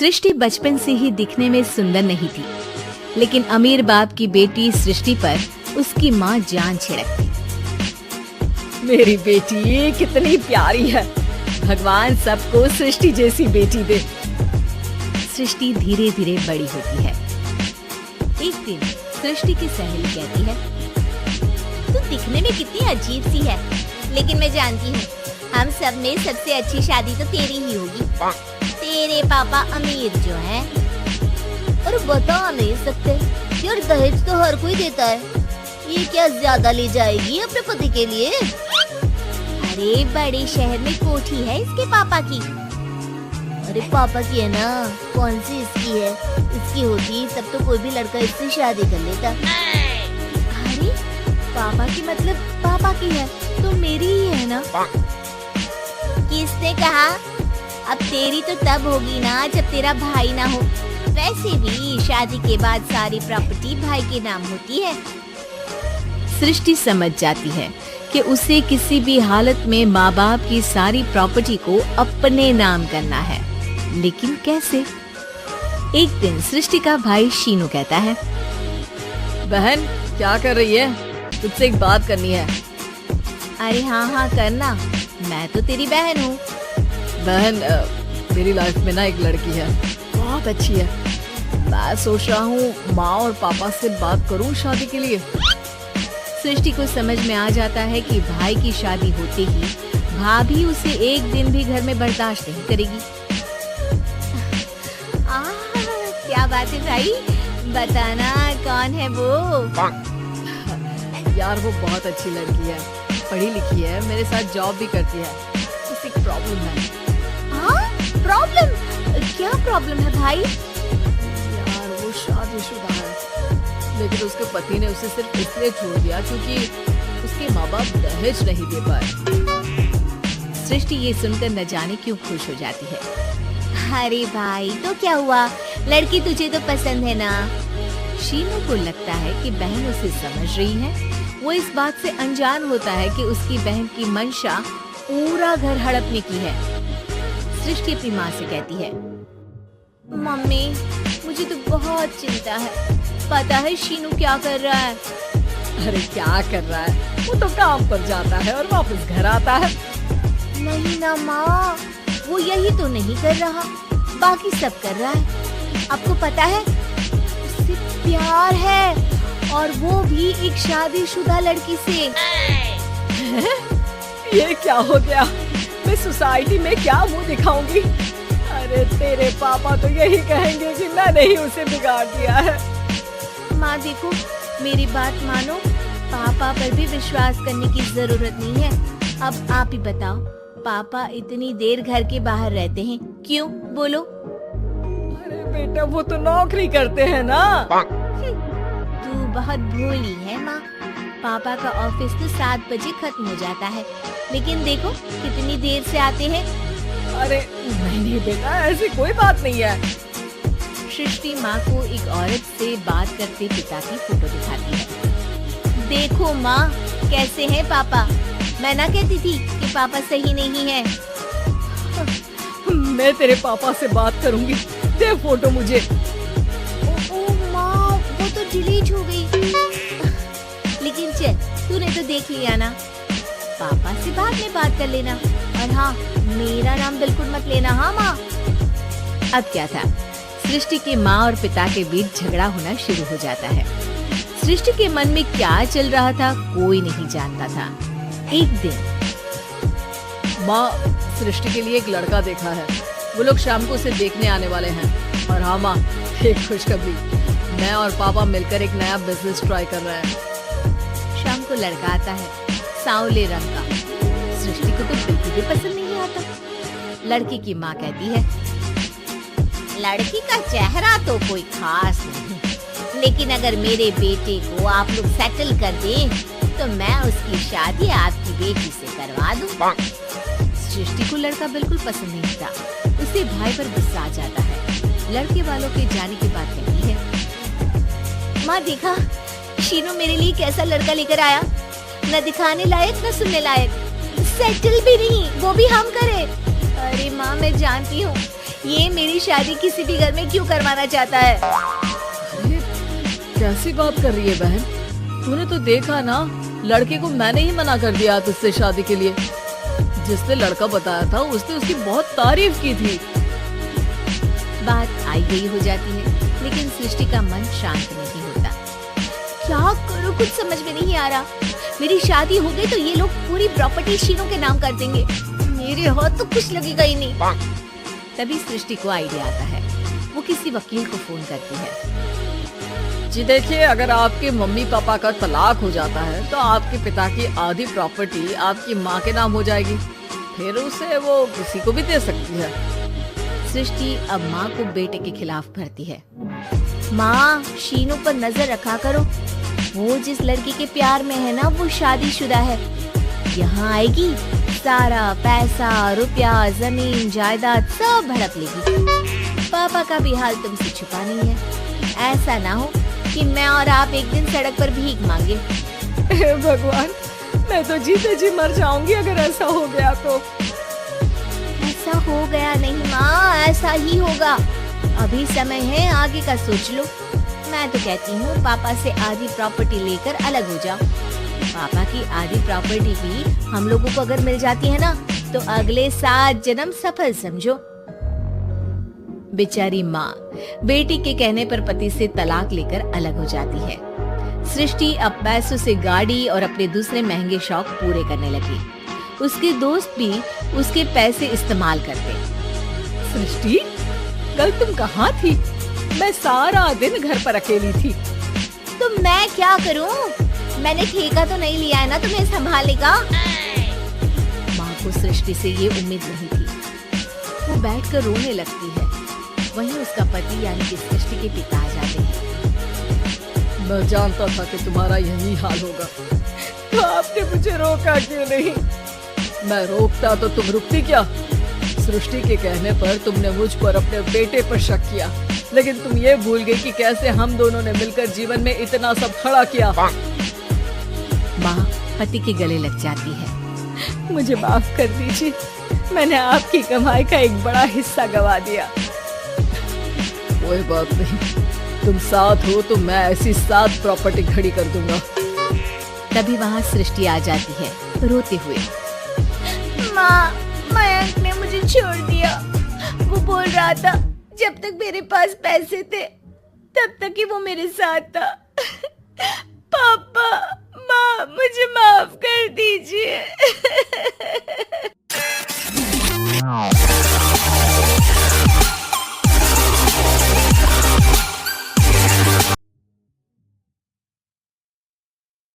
सृष्टि बचपन से ही दिखने में सुंदर नहीं थी, लेकिन अमीर बाप की बेटी सृष्टि पर उसकी माँ जान छिड़कती। मेरी बेटी कितनी प्यारी है, भगवान सबको सृष्टि जैसी बेटी दे। सृष्टि धीरे धीरे बड़ी होती है। एक दिन सृष्टि की सहेली कहती है, तू दिखने में कितनी अजीब सी है, लेकिन मैं जानती हूँ हम सब में सबसे अच्छी शादी तो तेरी ही होगी। तेरे पापा अमीर जो हैं, और बता नहीं सकते यार, दहेज तो हर कोई देता है, ये क्या ज्यादा ले जाएगी अपने पति के लिए? अरे बड़े शहर में कोठी है इसके पापा की। अरे पापा की है ना, कौन सी इसकी है? इसकी होती तब तो कोई भी लड़का इससे शादी कर लेता। अरे पापा की मतलब पापा की है तो मेरी ही है ना? किसने कहा? अब तेरी तो तब होगी ना जब तेरा भाई ना हो। वैसे भी शादी के बाद सारी प्रॉपर्टी भाई के नाम होती है। सृष्टि समझ जाती है कि उसे किसी भी हालत में माँ बाप की सारी प्रॉपर्टी को अपने नाम करना है, लेकिन कैसे? एक दिन सृष्टि का भाई शीनू कहता है, बहन क्या कर रही है? तुझसे एक बात करनी है। अरे हाँ करना, मैं तो तेरी बहन हूँ। बहन मेरी लाइफ में ना एक लड़की है, बहुत अच्छी है। मैं सोच रहा हूँ माँ और पापा से बात करूँ शादी के लिए। सृष्टि को समझ में आ जाता है कि भाई की शादी होते ही भाभी उसे एक दिन भी घर में बर्दाश्त नहीं करेगी। क्या बात है भाई, बताना कौन है वो? यार वो बहुत अच्छी लड़की है, पढ़ी लिखी है, मेरे साथ जॉब भी करती है। बस एक प्रॉब्लम है। प्रॉब्लम? क्या प्रॉब्लम है भाई? यार वो शादीशुदा है, लेकिन उसके पति ने उसे सिर्फ इसलिए छोड़ दिया क्योंकि उसके माँ बाप दहेज नहीं दे पाए। सृष्टि ये सुनकर न जाने क्यों खुश हो जाती है। अरे भाई तो क्या हुआ, लड़की तुझे तो पसंद है ना? शीनू को लगता है कि बहन उसे समझ रही है। वो इस बात से अनजान होता है कि उसकी बहन की मंशा पूरा घर हड़पने की है। सृष्टि अपनी माँ से कहती है, मम्मी मुझे तो बहुत चिंता है, पता है शीनू क्या कर रहा है? अरे क्या कर रहा है? वो तो काम पर जाता है और वापस घर आता है। नहीं ना माँ, वो यही तो नहीं कर रहा, बाकी सब कर रहा है। आपको पता है उससे प्यार है, और वो भी एक शादीशुदा लड़की से। ये क्या हो गया? मैं सोसाइटी में क्या मुंह दिखाऊंगी? अरे तेरे पापा तो यही कहेंगे कि मैंने ही उसे बिगाड़ दिया है। माँ देखो, मेरी बात मानो, पापा पर भी विश्वास करने की जरूरत नहीं है। अब आप ही बताओ, पापा इतनी देर घर के बाहर रहते हैं क्यों? बोलो। अरे बेटा वो तो नौकरी करते हैं ना। तू बहुत भोली है माँ, पापा का ऑफिस तो 7 बजे खत्म हो जाता है, लेकिन देखो कितनी देर से आते हैं। अरे नहीं बेटा, ऐसी कोई बात नहीं है। सृष्टि माँ को एक औरत से बात करते पिता की फोटो दिखाती है। देखो माँ कैसे हैं पापा, मैं ना कहती थी कि पापा सही नहीं है। मैं तेरे पापा से बात करूंगी, दे फोटो मुझे। ओ माँ, वो तो डिलीट हो गई। लेकिन चल, तूने तो देख लिया ना, पापा से बाद में बात कर लेना। और हाँ, मेरा नाम बिल्कुल मत लेना। हाँ माँ। अब क्या था, सृष्टि के माँ और पिता के बीच झगड़ा होना शुरू हो जाता है। सृष्टि के मन में क्या चल रहा था कोई नहीं जानता था। एक दिन, माँ सृष्टि के लिए एक लड़का देखा है, वो लोग शाम को उसे देखने आने वाले हैं। और हाँ माँ, एक खुशखबरी, मैं और पापा मिलकर एक नया बिजनेस ट्राई कर रहे हैं। शाम को लड़का आता है, सांवले रंग का। सृष्टि को तो बिल्कुल भी पसंद नहीं आता। लड़की की माँ कहती है, लड़की का चेहरा तो कोई खास नहीं, लेकिन अगर मेरे बेटे को आप लोग सेटल कर दें तो मैं उसकी शादी आपकी बेटी से करवा दूं। सृष्टि को लड़का बिल्कुल पसंद नहीं था। उसे भाई पर गुस्सा आ जाता है। लड़के वालों के जाने की बात कहती है, माँ देखा शीनू मेरे लिए कैसा लड़का लेकर आया, न दिखाने लायक न सुनने लायक, सेटल भी नहीं, वो भी हम करे। अरे माँ मैं जानती हूँ ये मेरी शादी किसी भी घर में क्यों करवाना चाहता है? अरे कैसी बात कर रही है बहन, तूने तो देखा ना, लड़के को मैंने ही मना कर दिया तुझसे शादी के लिए। जिसने लड़का बताया था उसने उसकी बहुत तारीफ की थी। बात आई गई हो जाती है, लेकिन सृष्टि का मन शांत नहीं होता। क्या करूं, कुछ समझ में नहीं आ रहा। मेरी शादी हो गई तो ये लोग पूरी प्रॉपर्टी शीनू के नाम कर देंगे। मेरे हाथ तो कुछ लगेगा ही नहीं। तभी सृष्टि को आइडिया आता है। वो किसी वकील को फोन करती है। जी देखिए, अगर आपके मम्मी पापा का तलाक हो जाता है तो आपके पिता की आधी प्रॉपर्टी आपकी माँ के नाम हो जाएगी, फिर उसे वो किसी को भी दे सकती है। सृष्टि अब माँ को बेटे के खिलाफ भरती है। माँ, शीनू पर नजर रखा करो। वो जिस लड़की के प्यार में है ना, वो शादीशुदा है। यहाँ आएगी, सारा पैसा, रुपया, जमीन, जायदाद सब हड़प लेगी। पापा का भी हाल तुमसे छुपा नहीं है। ऐसा ना हो कि मैं और आप एक दिन सड़क पर भीख मांगे। हे भगवान, मैं तो जीते जी मर जाऊंगी अगर ऐसा हो गया तो। ऐसा हो गया नहीं माँ, ऐसा ही होगा। अभी समय है, आगे का सोच लो। मैं तो कहती हूँ पापा से आधी प्रॉपर्टी लेकर अलग हो जाओ। पापा की आधी प्रॉपर्टी भी हम लोगों को अगर मिल जाती है ना, तो अगले 7 जन्म सफल समझो। बेचारी माँ बेटी के कहने पर पति से तलाक लेकर अलग हो जाती है। सृष्टि अब पैसों से गाड़ी और अपने दूसरे महंगे शौक पूरे करने लगी। उसके दोस्त भी उसके पैसे इस्तेमाल करते। सृष्टि, कल तुम कहाँ थी? मैं सारा दिन घर पर अकेली थी। तो मैं क्या करूं? मैंने ठेका तो नहीं लिया है ना तुम्हें संभालने का। माँ को सृष्टि से ये उम्मीद नहीं थी। वो बैठकर रोने लगती है। वहीं उसका पति यानी कि सृष्टि के पिता आ जाते हैं। मैं जानता था कि तुम्हारा यही हाल होगा, तो आपने मुझे रोका क्यों नहीं? मैं रोकता तो तुम रुकती क्या? सृष्टि के कहने पर तुमने मुझ पर, अपने बेटे पर शक किया, लेकिन तुम ये भूल गई कि कैसे हम दोनों ने मिलकर जीवन में इतना सब खड़ा किया। माँ पति के गले लग जाती है। मुझे माफ कर दीजिए, मैंने आपकी कमाई का एक बड़ा हिस्सा गवा दिया। कोई बात नहीं, तुम साथ हो तो मैं ऐसी 7 प्रॉपर्टी खड़ी कर दूंगा। तभी वहाँ सृष्टि आ जाती है रोते हुए। माँ, मयंक ने मुझे छोड़ दिया। वो बोल रहा था जब तक मेरे पास पैसे थे तब तक ही वो मेरे साथ था। पापा, माँ, मुझे माफ कर दीजिए।